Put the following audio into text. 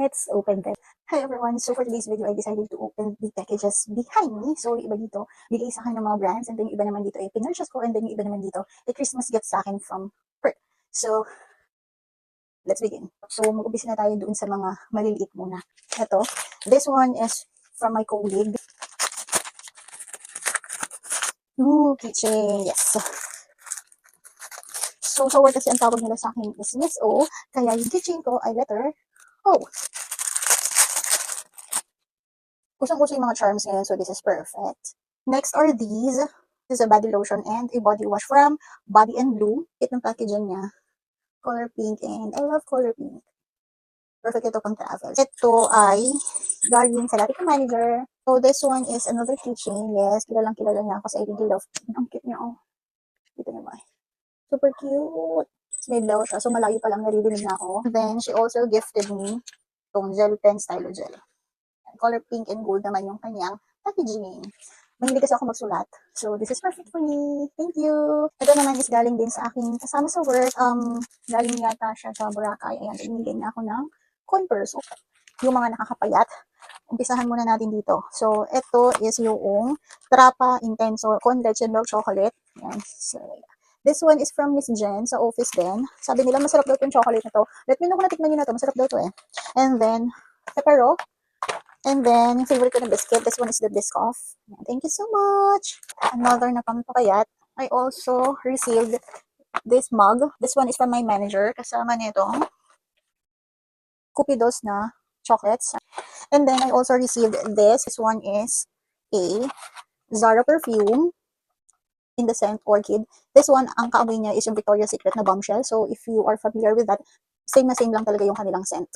let's open them. Hi everyone! So for today's video, I decided to open the packages behind me. So yung iba dito, bigay sa akin ng mga brands, and then yung iba naman dito ay pinurchase ko, and then yung iba naman dito ay Christmas gift sa akin from her. So, let's begin. So, mag-umpisa na tayo doon sa mga maliliit muna. Ito, this one is from my colleague. Ooh, keychain, yes. So, sa word kasi ang tawag nila sa akin is Miss O, kaya yung keychain ko ay letter O. Kusang-kusa yung mga charms ngayon, so this is perfect. Next are these. This is a body lotion and a body wash from Body and Blue. Itong packaging niya. Color pink, and I love color pink. Perfect ito pang travel. Ito ay galing sa dati kong manager. So this one is another keychain. Yes, kilalang kilala niya ako sa I really love. Ang cute niya, oh. Dito niya ba? Super cute. May blouse siya, so malayo pa lang naririnig na ako. Then, she also gifted me itong gel pen stylo gel. Color pink and gold naman yung kanyang packaging. Mahilig kasi ako magsulat. So, this is perfect for me. Thank you. Ito naman is galing din sa aking kasama sa work. Galing yata siya sa Boracay. Ayan, binigyan niya ako ng coin purse. So, yung mga nakakapayat. Umpisahan muna natin dito. So, ito is yung Trapa Intenso Con Leche Milk Chocolate. Ayan. So, this one is from Miss Jen sa office din. Sabi nila, masarap daw itong chocolate na to. Let me know kung natikman nyo na to. Masarap daw to eh. And then, Pepero. And then, yung favorite ko na biscuit, this one is the Biscoff. Thank you so much. Another na pampakayat. I also received this mug. This one is from my manager. Kasama nitong Cupidos na chocolates. And then, I also received this. This one is a Zara perfume in the scent Orchid. This one, ang kaamoy niya is yung Victoria's Secret na bombshell. So, if you are familiar with that, same na same lang talaga yung kanilang scent.